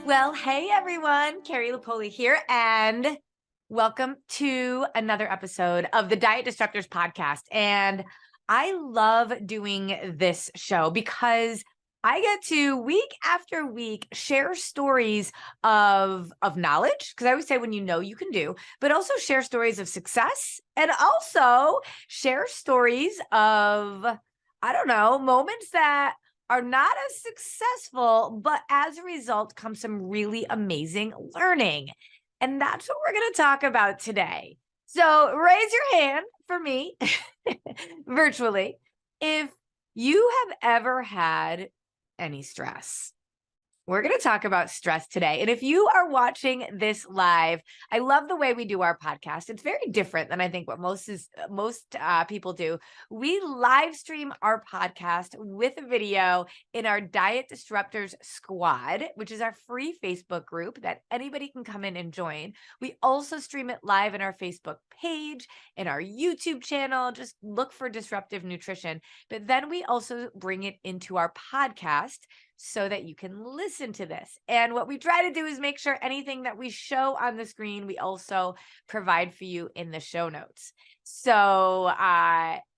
Well, hey everyone, Carrie here, and welcome to another episode of the Diet Disruptors podcast. And I love doing this show because I get to week after week share stories of knowledge, because I always say when you know you can do, but also share stories of success and also share stories of, I don't know, moments that are not as successful, but as a result comes some really amazing learning. And that's what we're going to talk about today. So raise your hand for me virtually if you have ever had any stress. We're going to talk about stress today. And if you are watching this live, I love the way we do our podcast. It's very different than I think what most people do. We live stream our podcast with a video in our Diet Disruptors Squad, which is our free Facebook group that anybody can come in and join. We also stream it live in our Facebook page, in our YouTube channel. Just look for Disruptive Nutrition. But then we also bring it into our podcast so that you can listen to this. And what we try to do is make sure anything that we show on the screen, we also provide for you in the show notes. So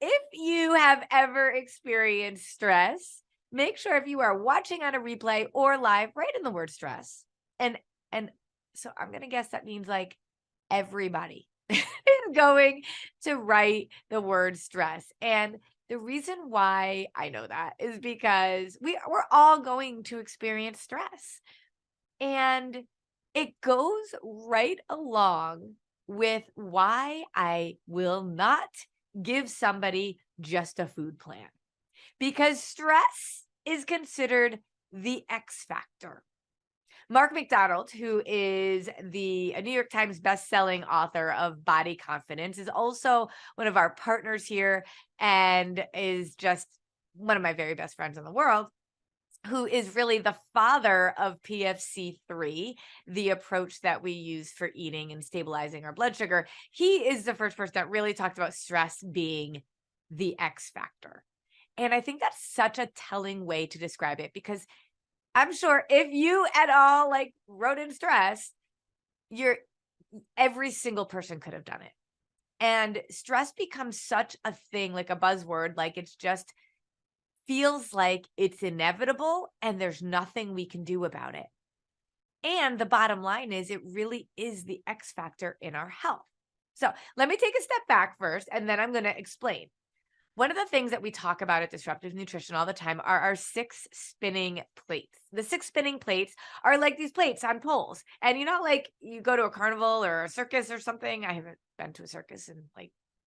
if you have ever experienced stress, make sure if you are watching on a replay or live, write in the word stress. And so I'm going to guess that means like everybody is going to write the word stress. And the reason why I know that is because we're all going to experience stress. And it goes right along with why I will not give somebody just a food plan. Because stress is considered the X factor. Mark McDonald, who is the New York Times bestselling author of Body Confidence, is also one of our partners here and is just one of my very best friends in the world, who is really the father of PFC3, the approach that we use for eating and stabilizing our blood sugar. He is the first person that really talked about stress being the X factor. And I think that's such a telling way to describe it, because I'm sure if you at all like wrote in stress, every single person could have done it. And stress becomes such a thing, like a buzzword, like it's just feels like it's inevitable and there's nothing we can do about it. And the bottom line is it really is the X factor in our health. So let me take a step back first, and then I'm going to explain. One of the things that we talk about at Disruptive Nutrition all the time are our 6 spinning plates. The 6 spinning plates are like these plates on poles. And like you go to a carnival or a circus or something. I haven't been to a circus in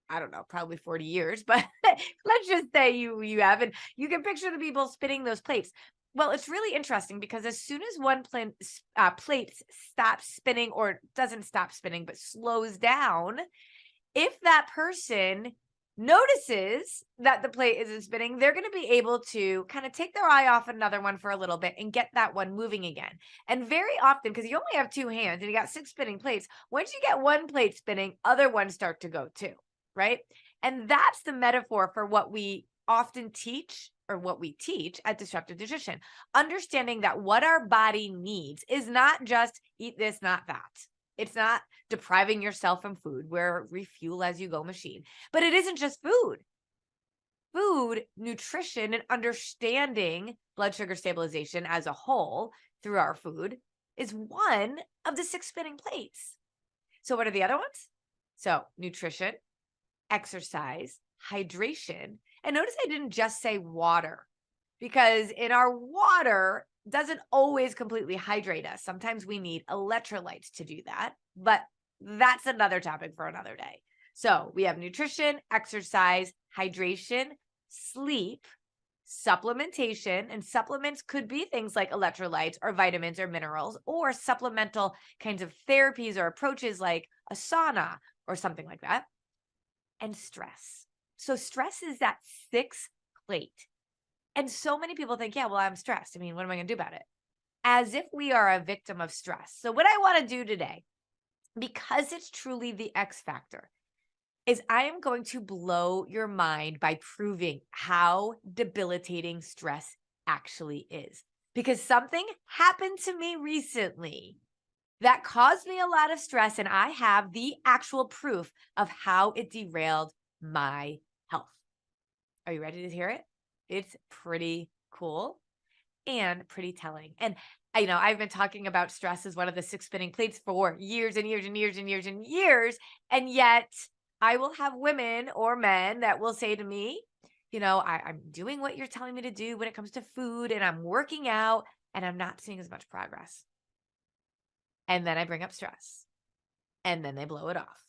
I don't know, probably 40 years, but let's just say you have, and you can picture the people spinning those plates. Well, it's really interesting because as soon as one plate stops spinning, or doesn't stop spinning, but slows down, if that person notices that the plate isn't spinning, they're going to be able to kind of take their eye off another one for a little bit and get that one moving again. And very often, because you only have 2 hands and you got 6 spinning plates, once you get one plate spinning, other ones start to go too, right? And that's the metaphor for what we often teach, or what we teach at Disruptive Nutrition. Understanding that what our body needs is not just eat this, not that. It's not depriving yourself from food. We're refuel as you go machine. But it isn't just food. Food, nutrition, and understanding blood sugar stabilization as a whole through our food is one of the 6 spinning plates. So what are the other ones? So nutrition, exercise, hydration. And notice I didn't just say water, because in our water doesn't always completely hydrate us. Sometimes we need electrolytes to do that, but that's another topic for another day. So we have nutrition, exercise, hydration, sleep, supplementation, and supplements could be things like electrolytes or vitamins or minerals, or supplemental kinds of therapies or approaches like a sauna or something like that, and stress. So stress is that 6th plate. And so many people think, yeah, well, I'm stressed. I mean, what am I going to do about it? As if we are a victim of stress. So what I want to do today, because it's truly the X factor, is I am going to blow your mind by proving how debilitating stress actually is. because something happened to me recently that caused me a lot of stress, and I have the actual proof of how it derailed my health. Are you ready to hear it? It's pretty cool and pretty telling. And I've been talking about stress as one of the six spinning plates for years and years and years and years and years. And yet I will have women or men that will say to me, I'm doing what you're telling me to do when it comes to food, and I'm working out, and I'm not seeing as much progress. And then I bring up stress, and then they blow it off.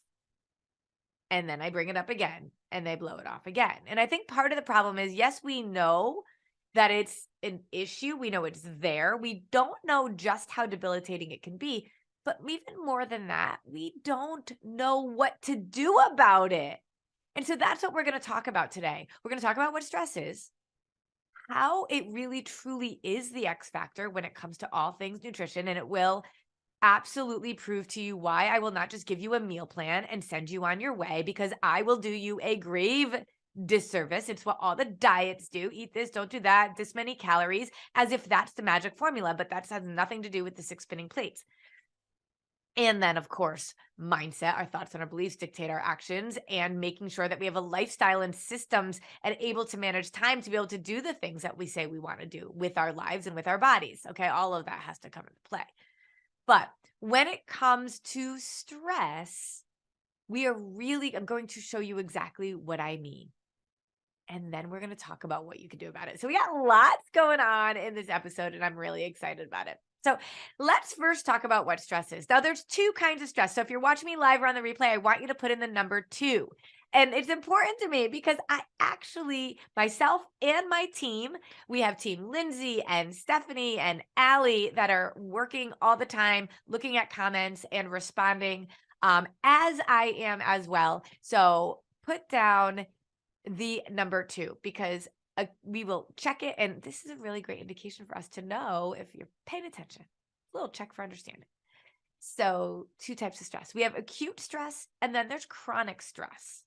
And then I bring it up again, and they blow it off again. And I think part of the problem is, yes, we know that it's an issue. We know it's there. We don't know just how debilitating it can be. But even more than that, we don't know what to do about it. And so that's what we're going to talk about today. We're going to talk about what stress is, how it really truly is the X factor when it comes to all things nutrition, and it will absolutely prove to you why I will not just give you a meal plan and send you on your way, because I will do you a grave disservice. It's what all the diets do. Eat this, don't do that, this many calories, as if that's the magic formula, but that has nothing to do with the six spinning plates. And then, of course, mindset, our thoughts and our beliefs dictate our actions, and making sure that we have a lifestyle and systems and able to manage time to be able to do the things that we say we want to do with our lives and with our bodies. Okay, all of that has to come into play. But when it comes to stress, I'm going to show you exactly what I mean. And then we're going to talk about what you can do about it. So we got lots going on in this episode, and I'm really excited about it. So let's first talk about what stress is. Now, there's two kinds of stress. So if you're watching me live or on the replay, I want you to put in the number 2. And it's important to me because I actually, myself and my team, we have team Lindsay and Stephanie and Allie that are working all the time, looking at comments and responding, as I am as well. So put down the number 2, because we will check it. And this is a really great indication for us to know if you're paying attention. A little check for understanding. So 2 types of stress. We have acute stress, and then there's chronic stress.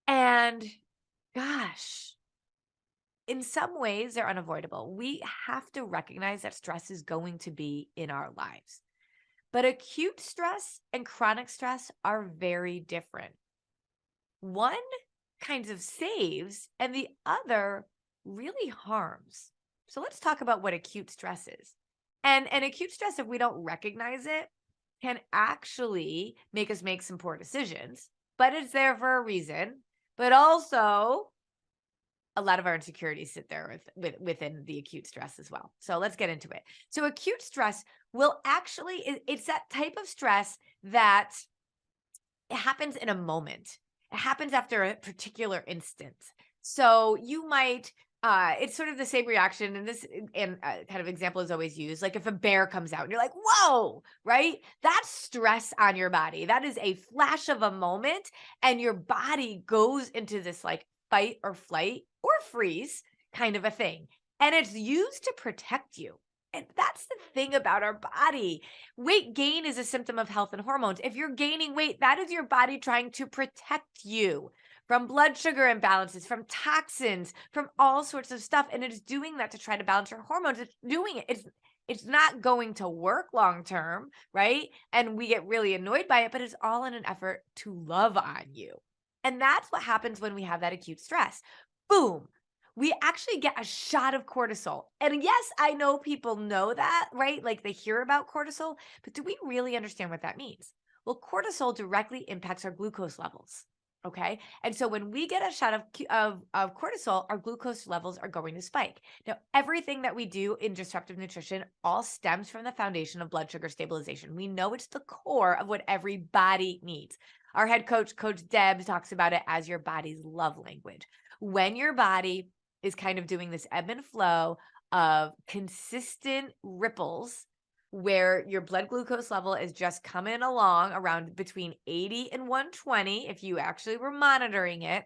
And gosh, in some ways they're unavoidable. We have to recognize that stress is going to be in our lives. But acute stress and chronic stress are very different. One kind of saves, and the other really harms. So let's talk about what acute stress is. And acute stress, if we don't recognize it, can actually make us make some poor decisions, but it's there for a reason. But also, a lot of our insecurities sit there within the acute stress as well. So let's get into it. So acute stress will actually, it's that type of stress that it happens in a moment. It happens after a particular instance. So you might, it's sort of the same reaction, and this kind of example is always used. Like if a bear comes out and you're like, whoa, right? That's stress on your body. That is a flash of a moment, and your body goes into this like fight or flight or freeze kind of a thing. And it's used to protect you. And that's the thing about our body. Weight gain is a symptom of health and hormones. If you're gaining weight, that is your body trying to protect you from blood sugar imbalances, from toxins, from all sorts of stuff. And it's doing that to try to balance your hormones. It's doing it. It's not going to work long term, right? And we get really annoyed by it, but it's all in an effort to love on you. And that's what happens when we have that acute stress. Boom. We actually get a shot of cortisol. And yes, I know people know that, right? Like they hear about cortisol, but do we really understand what that means? Well, cortisol directly impacts our glucose levels. Okay. And so when we get a shot of cortisol, our glucose levels are going to spike. Now, everything that we do in disruptive nutrition all stems from the foundation of blood sugar stabilization. We know it's the core of what every body needs. Our head coach, Coach Deb, talks about it as your body's love language. When your body is kind of doing this ebb and flow of consistent ripples where your blood glucose level is just coming along around between 80 and 120, if you actually were monitoring it,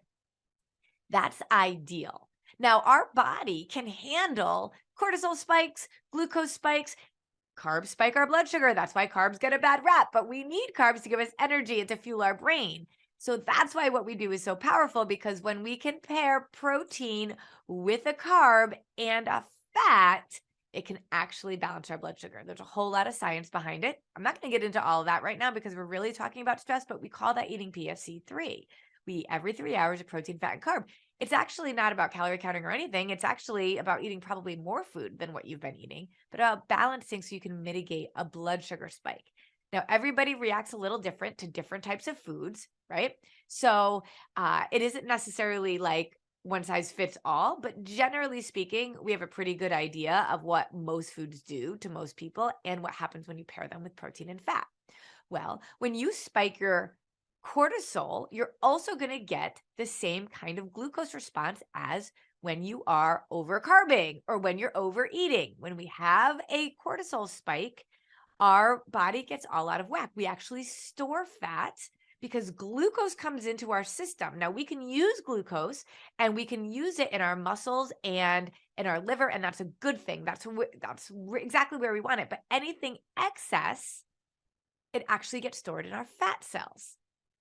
that's ideal. Now, our body can handle cortisol spikes, glucose spikes. Carbs spike our blood sugar. That's why carbs get a bad rap, but we need carbs to give us energy and to fuel our brain. So that's why what we do is so powerful, because when we can pair protein with a carb and a fat, it can actually balance our blood sugar. There's a whole lot of science behind it. I'm not going to get into all of that right now because we're really talking about stress, but we call that eating PFC3. We eat every 3 hours of protein, fat, and carb. It's actually not about calorie counting or anything. It's actually about eating probably more food than what you've been eating, but about balancing so you can mitigate a blood sugar spike. Now, everybody reacts a little different to different types of foods, right? So it isn't necessarily like one size fits all, but generally speaking, we have a pretty good idea of what most foods do to most people and what happens when you pair them with protein and fat. Well, when you spike your cortisol, you're also going to get the same kind of glucose response as when you are overcarbing or when you're overeating. When we have a cortisol spike, our body gets all out of whack. We actually store fat because glucose comes into our system. Now, we can use glucose and we can use it in our muscles and in our liver, and that's a good thing. That's exactly where we want it. But anything excess, it actually gets stored in our fat cells.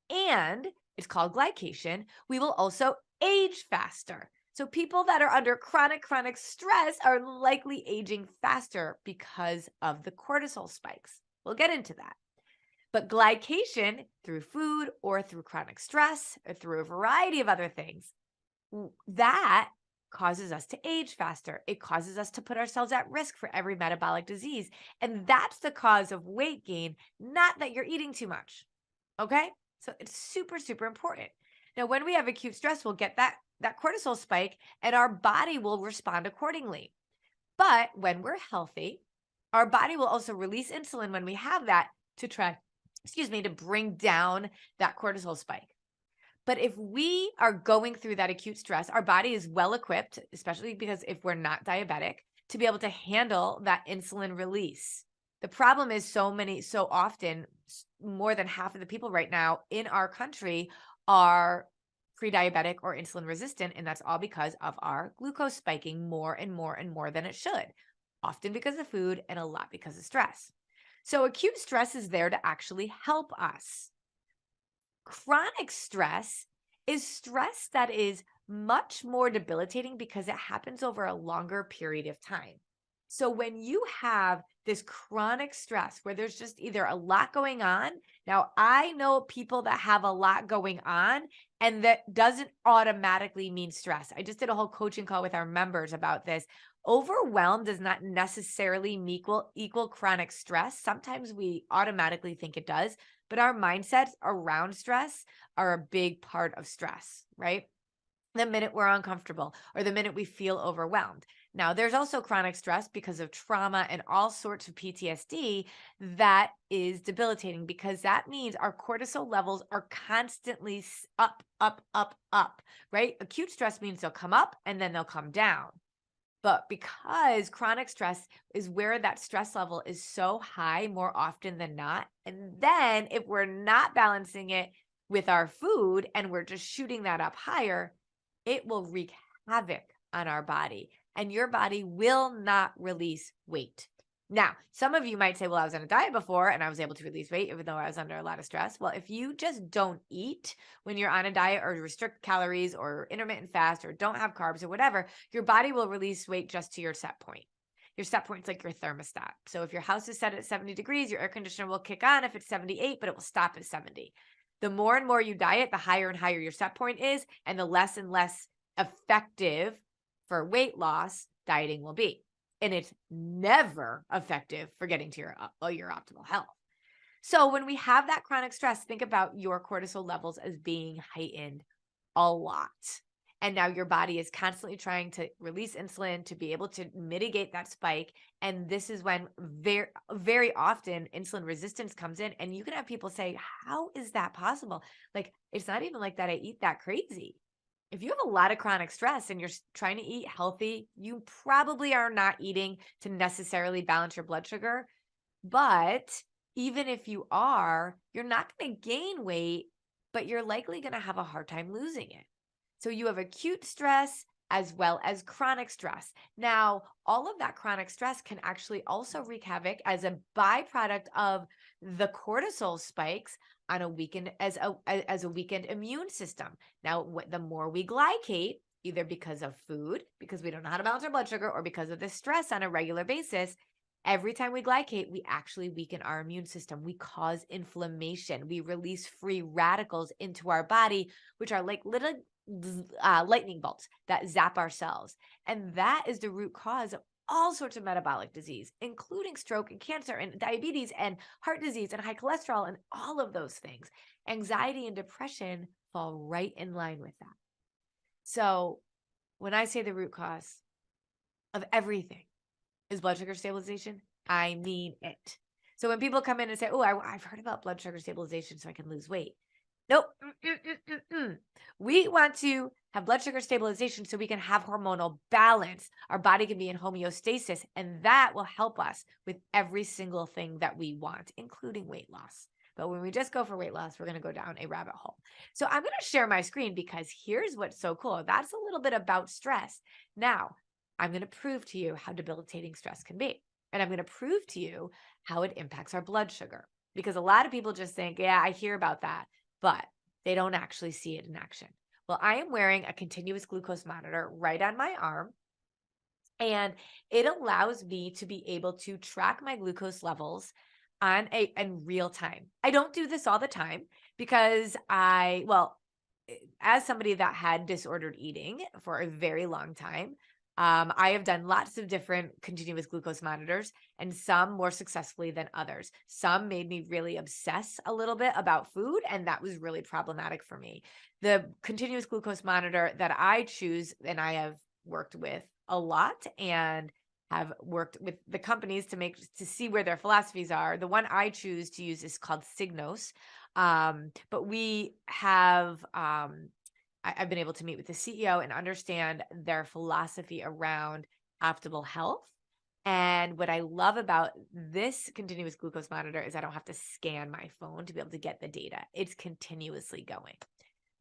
And it's called glycation. We will also age faster. So people that are under chronic stress are likely aging faster because of the cortisol spikes. We'll get into that. But glycation through food or through chronic stress or through a variety of other things, that causes us to age faster. It causes us to put ourselves at risk for every metabolic disease. And that's the cause of weight gain, not that you're eating too much. Okay? So it's super, super important. Now, when we have acute stress, we'll get that cortisol spike and our body will respond accordingly. But when we're healthy, our body will also release insulin when we have that to try, to bring down that cortisol spike. But if we are going through that acute stress, our body is well equipped, especially because if we're not diabetic, to be able to handle that insulin release. The problem is so often, more than half of the people right now in our country are pre-diabetic or insulin resistant, and that's all because of our glucose spiking more and more and more than it should, often because of food and a lot because of stress. So acute stress is there to actually help us. Chronic stress is stress that is much more debilitating because it happens over a longer period of time. So when you have this chronic stress where there's just either a lot going on, now I know people that have a lot going on, and that doesn't automatically mean stress. I just did a whole coaching call with our members about this. Overwhelm does not necessarily equal chronic stress. Sometimes we automatically think it does, but our mindsets around stress are a big part of stress, right? The minute we're uncomfortable or the minute we feel overwhelmed. Now, there's also chronic stress because of trauma and all sorts of PTSD that is debilitating, because that means our cortisol levels are constantly up, right? Acute stress means they'll come up and then they'll come down. But because chronic stress is where that stress level is so high more often than not, and then if we're not balancing it with our food and we're just shooting that up higher, it will wreak havoc on our body, and your body will not release weight. Now, some of you might say, well, I was on a diet before and I was able to release weight even though I was under a lot of stress. Well, if you just don't eat when you're on a diet or restrict calories or intermittent fast or don't have carbs or whatever, your body will release weight just to your set point. Your set point is like your thermostat. So if your house is set at 70 degrees, your air conditioner will kick on if it's 78, but it will stop at 70. The more and more you diet, the higher and higher your set point is, and the less and less effective for weight loss dieting will be. And it's never effective for getting to your optimal health. So when we have that chronic stress, think about your cortisol levels as being heightened a lot. And now your body is constantly trying to release insulin to be able to mitigate that spike. And this is when very, very often insulin resistance comes in. And you can have people say, how is that possible? Like, it's not even like that I eat that crazy. If you have a lot of chronic stress and you're trying to eat healthy, you probably are not eating to necessarily balance your blood sugar. But even if you are, you're not going to gain weight, but you're likely going to have a hard time losing it. So you have acute stress as well as chronic stress. Now, all of that chronic stress can actually also wreak havoc as a byproduct of the cortisol spikes on a weakened as a weakened immune system. Now, the more we glycate, either because of food, because we don't know how to balance our blood sugar, or because of the stress on a regular basis. Every time we glycate, we actually weaken our immune system. We cause inflammation. We release free radicals into our body, which are like little lightning bolts that zap our cells. And that is the root cause of all sorts of metabolic disease, including stroke and cancer and diabetes and heart disease and high cholesterol and all of those things. Anxiety and depression fall right in line with that. So when I say the root cause of everything is blood sugar stabilization, I mean it. So when people come in and say, oh, I've heard about blood sugar stabilization so I can lose weight. Nope. We want to have blood sugar stabilization so we can have hormonal balance. Our body can be in homeostasis, and that will help us with every single thing that we want, including weight loss. But when we just go for weight loss, we're going to go down a rabbit hole. So I'm going to share my screen because here's what's so cool. That's a little bit about stress. Now, I'm going to prove to you how debilitating stress can be. And I'm going to prove to you how it impacts our blood sugar. Because a lot of people just think, yeah, I hear about that, but they don't actually see it in action. Well, I am wearing a continuous glucose monitor right on my arm. And it allows me to be able to track my glucose levels in real time. I don't do this all the time because as somebody that had disordered eating for a very long time, I have done lots of different continuous glucose monitors, and some more successfully than others. Some made me really obsess a little bit about food, and that was really problematic for me. The continuous glucose monitor that I choose, and I have worked with a lot and have worked with the companies to see where their philosophies are. The one I choose to use is called Signos. But we have I've been able to meet with the CEO and understand their philosophy around optimal health. And what I love about this continuous glucose monitor is I don't have to scan my phone to be able to get the data. It's continuously going.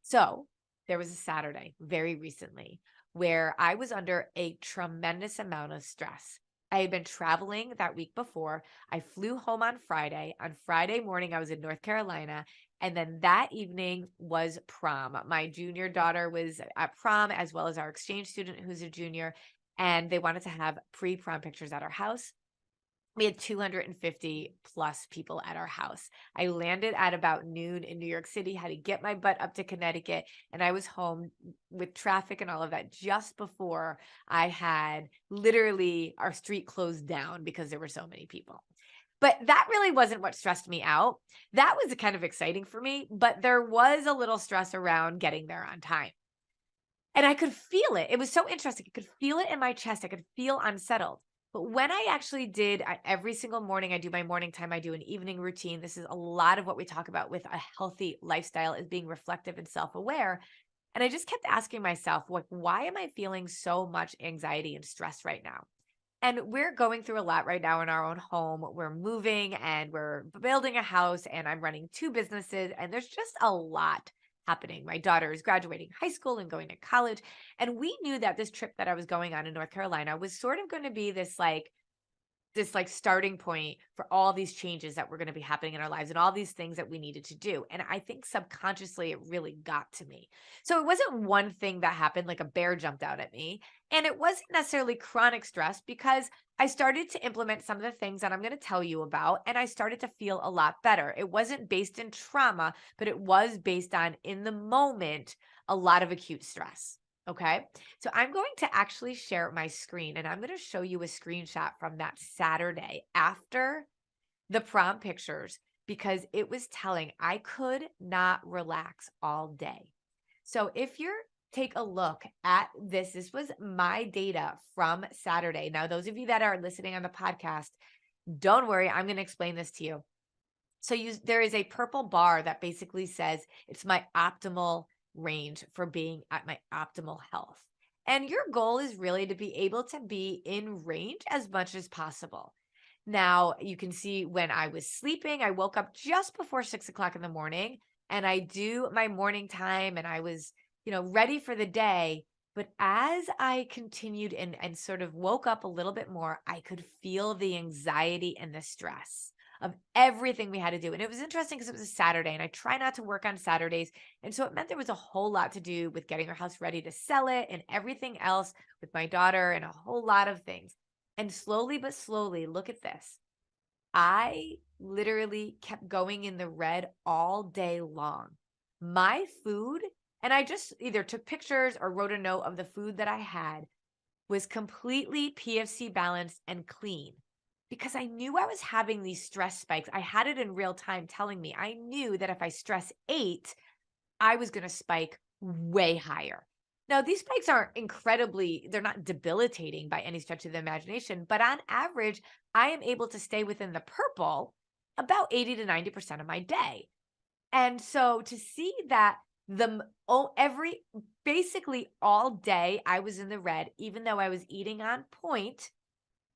So there was a Saturday very recently where I was under a tremendous amount of stress. I had been traveling that week before. I flew home on Friday. On Friday morning, I was in North Carolina. And then that evening was prom. My junior daughter was at prom, as well as our exchange student who's a junior. And they wanted to have pre-prom pictures at our house. We had 250 plus people at our house. I landed at about noon in New York City, had to get my butt up to Connecticut, and I was home with traffic and all of that just before I had literally our street closed down because there were so many people. But that really wasn't what stressed me out. That was kind of exciting for me, but there was a little stress around getting there on time. And I could feel it. It was so interesting. I could feel it in my chest. I could feel unsettled. But when I actually every single morning, I do my morning time, I do an evening routine. This is a lot of what we talk about with a healthy lifestyle is being reflective and self-aware. And I just kept asking myself, why am I feeling so much anxiety and stress right now? And we're going through a lot right now in our own home. We're moving and we're building a house, and I'm running 2 businesses, and there's just a lot happening. My daughter is graduating high school and going to college. And we knew that this trip that I was going on in North Carolina was sort of going to be this starting point for all these changes that were going to be happening in our lives and all these things that we needed to do. And I think subconsciously it really got to me. So it wasn't one thing that happened, like a bear jumped out at me. And it wasn't necessarily chronic stress because I started to implement some of the things that I'm going to tell you about, and I started to feel a lot better. It wasn't based in trauma, but it was based on, in the moment, a lot of acute stress. Okay. So I'm going to actually share my screen, and I'm going to show you a screenshot from that Saturday after the prom pictures, because it was telling. I could not relax all day. So if you take a look at this was my data from Saturday. Now, those of you that are listening on the podcast, don't worry, I'm going to explain this to you. So there is a purple bar that basically says it's my optimal range for being at my optimal health. And your goal is really to be able to be in range as much as possible. Now, you can see when I was sleeping, I woke up just before 6 o'clock in the morning, and I do my morning time, and I was, ready for the day. But as I continued and sort of woke up a little bit more, I could feel the anxiety and the stress. of everything we had to do. And it was interesting because it was a Saturday and I try not to work on Saturdays. And so it meant there was a whole lot to do with getting our house ready to sell it and everything else with my daughter and a whole lot of things. And slowly but slowly, look at this. I literally kept going in the red all day long. My food, and I just either took pictures or wrote a note of the food that I had, was completely PFC balanced and clean because I knew I was having these stress spikes. I had it in real time telling me I knew that if I stress ate, I was going to spike way higher. Now, these spikes aren't they're not debilitating by any stretch of the imagination, but on average, I am able to stay within the purple about 80 to 90% of my day. And so to see that basically all day I was in the red, even though I was eating on point.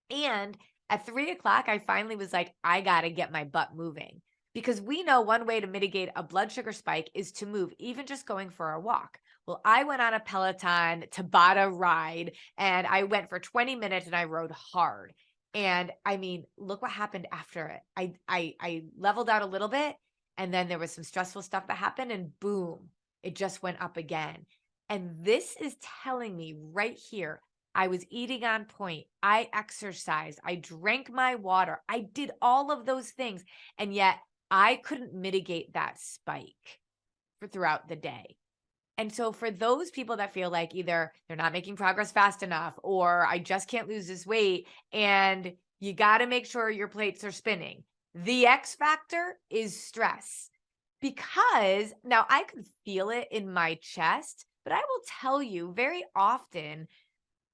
And at 3 o'clock, I finally was like, I got to get my butt moving because we know one way to mitigate a blood sugar spike is to move, even just going for a walk. Well, I went on a Peloton Tabata ride and I went for 20 minutes and I rode hard. And I mean, look what happened after it. I leveled out a little bit and then there was some stressful stuff that happened and boom, it just went up again. And this is telling me right here, I was eating on point. I exercised. I drank my water. I did all of those things. And yet I couldn't mitigate that spike throughout the day. And so for those people that feel like either they're not making progress fast enough or I just can't lose this weight and you got to make sure your plates are spinning. The X factor is stress because now I could feel it in my chest, but I will tell you very often,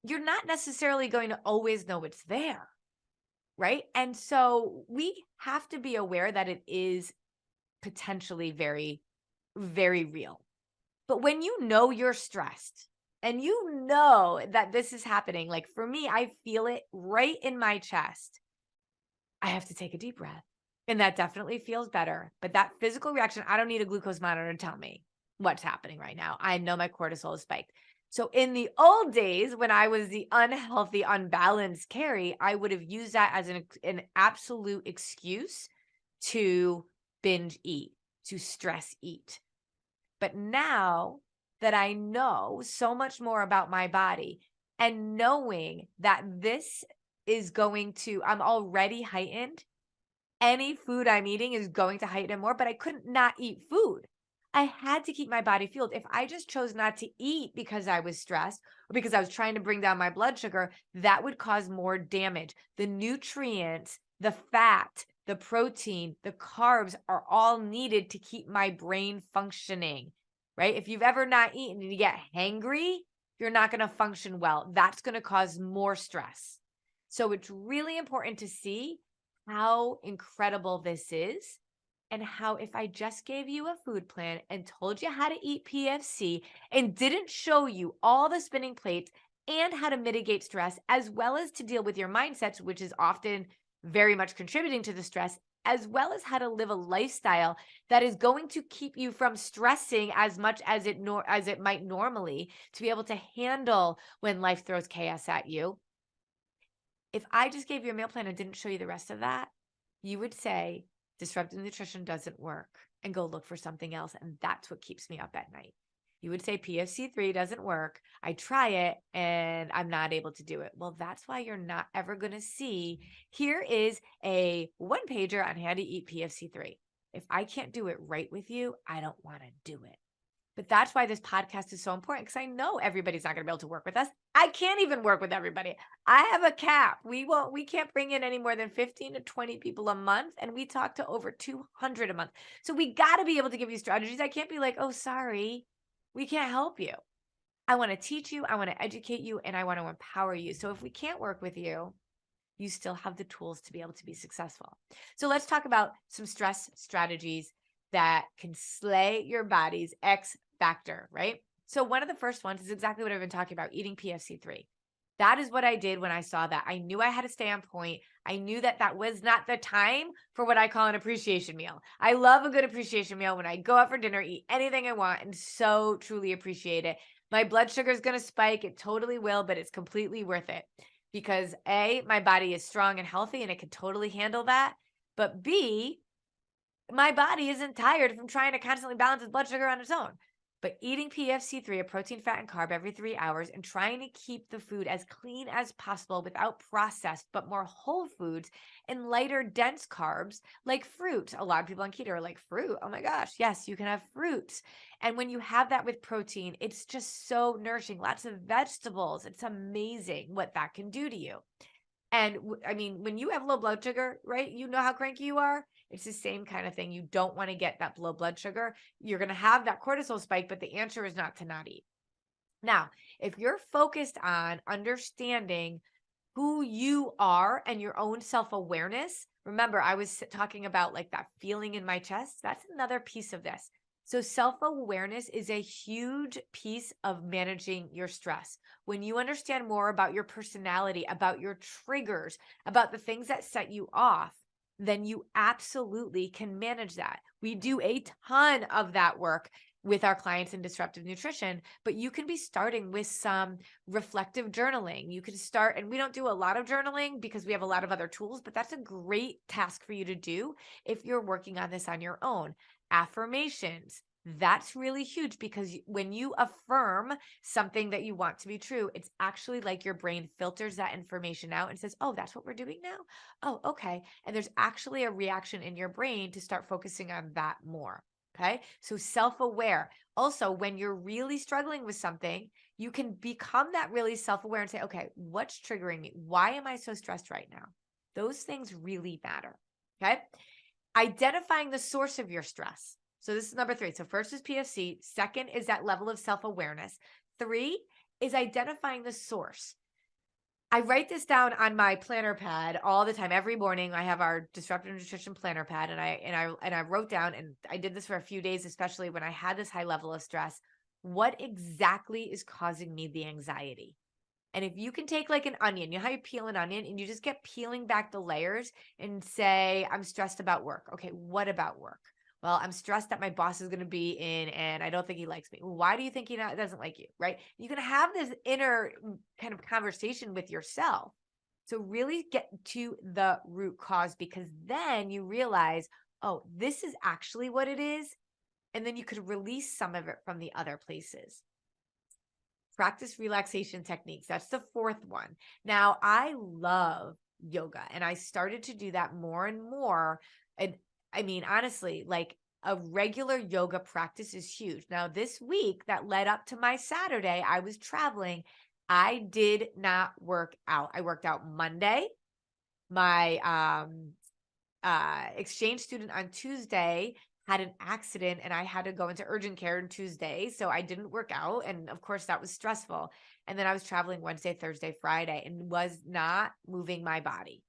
you're not necessarily going to always know it's there, right? And so we have to be aware that it is potentially very, very real. But when you know you're stressed and you know that this is happening, like for me, I feel it right in my chest. I have to take a deep breath. And that definitely feels better. But that physical reaction, I don't need a glucose monitor to tell me what's happening right now. I know my cortisol is spiked. So in the old days, when I was the unhealthy, unbalanced Carrie, I would have used that as an absolute excuse to binge eat, to stress eat. But now that I know so much more about my body and knowing that this is I'm already heightened, any food I'm eating is going to heighten more, but I couldn't not eat food. I had to keep my body fueled. If I just chose not to eat because I was stressed or because I was trying to bring down my blood sugar, that would cause more damage. The nutrients, the fat, the protein, the carbs are all needed to keep my brain functioning, right? If you've ever not eaten and you get hangry, you're not going to function well. That's going to cause more stress. So it's really important to see how incredible this is and how if I just gave you a food plan and told you how to eat PFC and didn't show you all the spinning plates and how to mitigate stress, as well as to deal with your mindsets, which is often very much contributing to the stress, as well as how to live a lifestyle that is going to keep you from stressing as much as it might normally, to be able to handle when life throws chaos at you. If I just gave you a meal plan and didn't show you the rest of that, you would say disruptive nutrition doesn't work and go look for something else. And that's what keeps me up at night. You would say PFC3 doesn't work. I try it and I'm not able to do it. Well, that's why you're not ever going to see, here is a one pager on how to eat PFC3. If I can't do it right with you, I don't want to do it. But that's why this podcast is so important, because I know everybody's not going to be able to work with us. I can't even work with everybody. I have a cap. We can't bring in any more than 15 to 20 people a month, and we talk to over 200 a month. So we got to be able to give you strategies. I can't be like, oh, sorry, we can't help you. I want to teach you, I want to educate you, and I want to empower you. So if we can't work with you, you still have the tools to be able to be successful. So let's talk about some stress strategies that can slay your body's X factor, right? So one of the first ones is exactly what I've been talking about, eating PFC3. That is what I did when I saw that. I knew I had to stay on point. I knew that that was not the time for what I call an appreciation meal. I love a good appreciation meal when I go out for dinner, eat anything I want, and so truly appreciate it. My blood sugar is going to spike. It totally will, but it's completely worth it because A, my body is strong and healthy and it can totally handle that. But B, my body isn't tired from trying to constantly balance its blood sugar on its own. But eating PFC3, a protein, fat, and carb every 3 hours, and trying to keep the food as clean as possible without processed, but more whole foods and lighter, dense carbs like fruit. A lot of people on keto are like, fruit? Oh my gosh, yes, you can have fruits. And when you have that with protein, it's just so nourishing. Lots of vegetables. It's amazing what that can do to you. And I mean, when you have low blood sugar, right? You know how cranky you are. It's the same kind of thing. You don't want to get that low blood sugar. You're going to have that cortisol spike, but the answer is not to not eat. Now, if you're focused on understanding who you are and your own self-awareness, remember, I was talking about like that feeling in my chest. That's another piece of this. So self-awareness is a huge piece of managing your stress. When you understand more about your personality, about your triggers, about the things that set you off, then you absolutely can manage that. We do a ton of that work with our clients in disruptive nutrition, but you can be starting with some reflective journaling. You can start, and we don't do a lot of journaling because we have a lot of other tools, but that's a great task for you to do if you're working on this on your own. Affirmations. That's really huge because when you affirm something that you want to be true, it's actually like your brain filters that information out and says, oh, that's what we're doing now? Oh, okay. And there's actually a reaction in your brain to start focusing on that more. Okay. So self-aware. Also, when you're really struggling with something, you can become that really self-aware and say, okay, what's triggering me? Why am I so stressed right now? Those things really matter. Okay. Identifying the source of your stress. So this is number 3. So first is PFC. Second is that level of self-awareness. 3 is identifying the source. I write this down on my planner pad all the time. Every morning I have our disruptive nutrition planner pad, and I wrote down, and I did this for a few days, especially when I had this high level of stress. What exactly is causing me the anxiety? And if you can take like an onion, you know how you peel an onion and you just get peeling back the layers and say, I'm stressed about work. Okay, what about work? Well, I'm stressed that my boss is going to be in and I don't think he likes me. Why do you think he doesn't like you? Right? You can have this inner kind of conversation with yourself. So really get to the root cause, because then you realize, oh, this is actually what it is. And then you could release some of it from the other places. Practice relaxation techniques. That's the 4th one. Now, I love yoga, and I started to do that more and more. And I mean, honestly, like a regular yoga practice is huge. Now, this week that led up to my Saturday, I was traveling. I did not work out. I worked out Monday. My exchange student on Tuesday had an accident and I had to go into urgent care on Tuesday. So I didn't work out. And of course, that was stressful. And then I was traveling Wednesday, Thursday, Friday, and was not moving my body.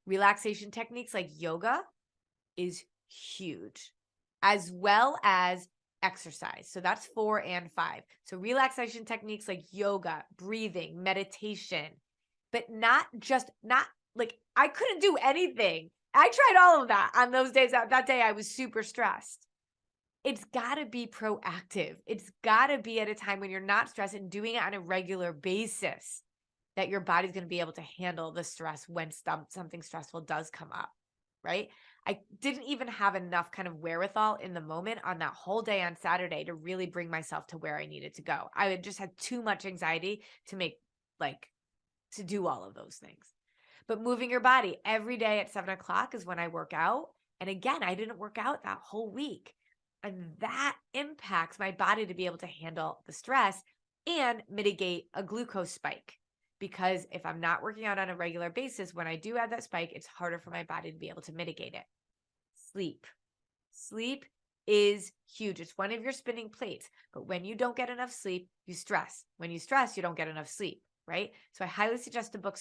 Relaxation techniques like yoga is huge, as well as exercise. So that's 4 and 5. So relaxation techniques like yoga, breathing, meditation, but not like I couldn't do anything. I tried all of that on those days. That day I was super stressed. It's got to be proactive. It's got to be at a time when you're not stressed and doing it on a regular basis, that your body's going to be able to handle the stress when something stressful does come up, right? I didn't even have enough kind of wherewithal in the moment on that whole day on Saturday to really bring myself to where I needed to go. I had just had too much anxiety to do all of those things. But moving your body every day at 7:00 is when I work out. And again, I didn't work out that whole week. And that impacts my body to be able to handle the stress and mitigate a glucose spike. Because if I'm not working out on a regular basis, when I do have that spike, it's harder for my body to be able to mitigate it. Sleep. Sleep is huge. It's one of your spinning plates. But when you don't get enough sleep, you stress. When you stress, you don't get enough sleep, right? So I highly suggest the book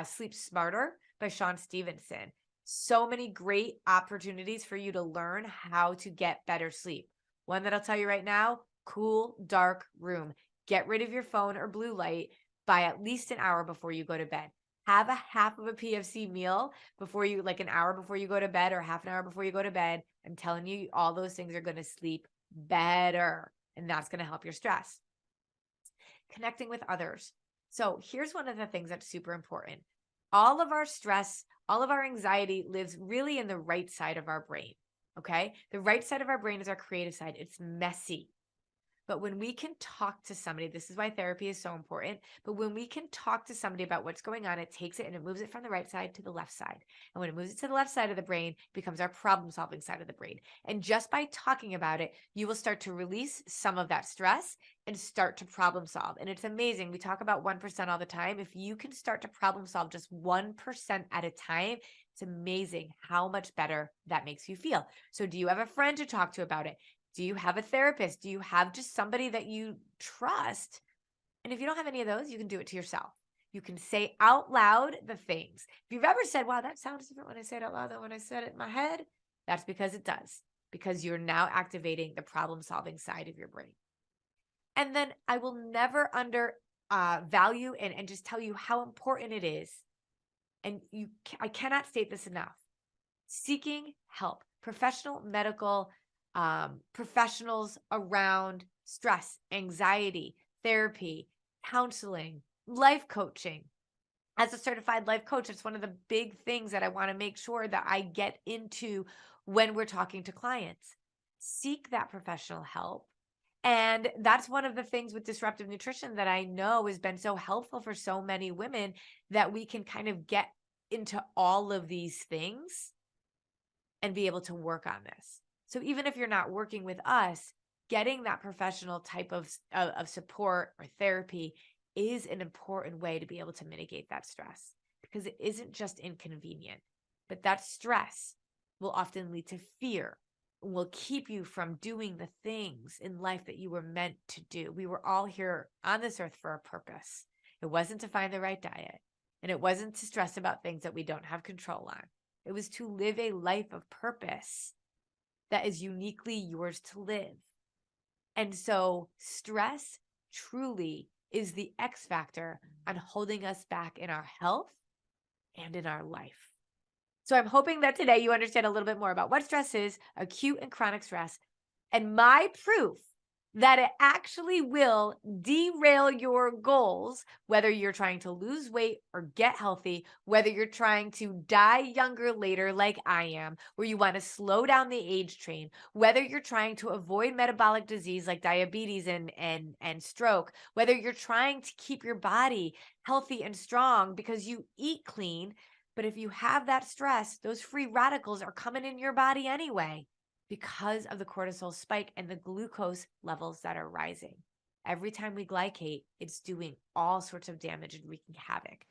Sleep Smarter by Sean Stevenson. So many great opportunities for you to learn how to get better sleep. One that I'll tell you right now, cool, dark room. Get rid of your phone or blue light by at least an hour before you go to bed. Have a half of a PFC meal before you, like an hour before you go to bed or half an hour before you go to bed. I'm telling you, all those things are going to sleep better, and that's going to help your stress. Connecting with others. So here's one of the things that's super important. All of our stress, all of our anxiety lives really in the right side of our brain. Okay. The right side of our brain is our creative side. It's messy. But when we can talk to somebody, this is why therapy is so important. But when we can talk to somebody about what's going on, it takes it and it moves it from the right side to the left side. And when it moves it to the left side of the brain, it becomes our problem solving side of the brain. And just by talking about it, you will start to release some of that stress and start to problem solve. And it's amazing. We talk about 1% all the time. If you can start to problem solve just 1% at a time, it's amazing how much better that makes you feel. So do you have a friend to talk to about it? Do you have a therapist? Do you have just somebody that you trust? And if you don't have any of those, you can do it to yourself. You can say out loud the things. If you've ever said, wow, that sounds different when I say it out loud than when I said it in my head, that's because it does, because you're now activating the problem solving side of your brain. And then I will never value and just tell you how important it is. And I cannot state this enough. Seeking help, professional medical professionals around stress, anxiety, therapy, counseling, life coaching. As a certified life coach, it's one of the big things that I want to make sure that I get into when we're talking to clients. Seek that professional help. And that's one of the things with disruptive nutrition that I know has been so helpful for so many women, that we can kind of get into all of these things and be able to work on this. So even if you're not working with us, getting that professional type of support or therapy is an important way to be able to mitigate that stress, because it isn't just inconvenient, but that stress will often lead to fear, will keep you from doing the things in life that you were meant to do. We were all here on this earth for a purpose. It wasn't to find the right diet, and it wasn't to stress about things that we don't have control on. It was to live a life of purpose that is uniquely yours to live. And so stress truly is the X factor on holding us back in our health and in our life. So I'm hoping that today you understand a little bit more about what stress is, acute and chronic stress, and my proof that it actually will derail your goals, whether you're trying to lose weight or get healthy, whether you're trying to die younger later like I am, where you want to slow down the age train, whether you're trying to avoid metabolic disease like diabetes and stroke, whether you're trying to keep your body healthy and strong because you eat clean. But if you have that stress, those free radicals are coming in your body anyway, because of the cortisol spike and the glucose levels that are rising. Every time we glycate, it's doing all sorts of damage and wreaking havoc.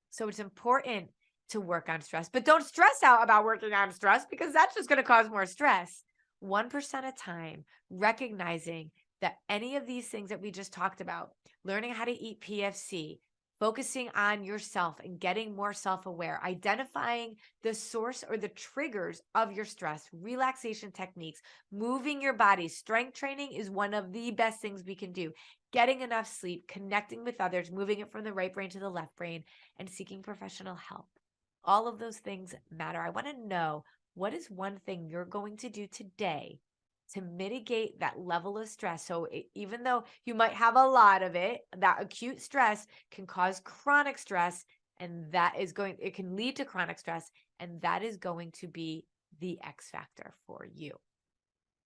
So it's important to work on stress, but don't stress out about working on stress, because that's just going to cause more stress. 1% at a time, recognizing that any of these things that we just talked about, learning how to eat PFC, focusing on yourself and getting more self-aware, identifying the source or the triggers of your stress, relaxation techniques, moving your body. Strength training is one of the best things we can do. Getting enough sleep, connecting with others, moving it from the right brain to the left brain, and seeking professional help. All of those things matter. I want to know, what is one thing you're going to do today to mitigate that level of stress? So even though you might have a lot of it, that acute stress can cause chronic stress, and it can lead to chronic stress, and that is going to be the X factor for you.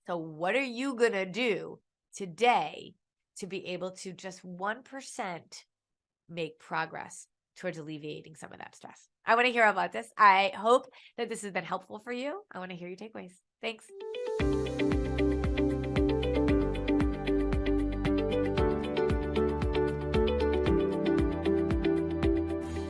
So what are you going to do today to be able to just 1% make progress towards alleviating some of that stress? I want to hear about this. I hope that this has been helpful for you. I want to hear your takeaways. Thanks.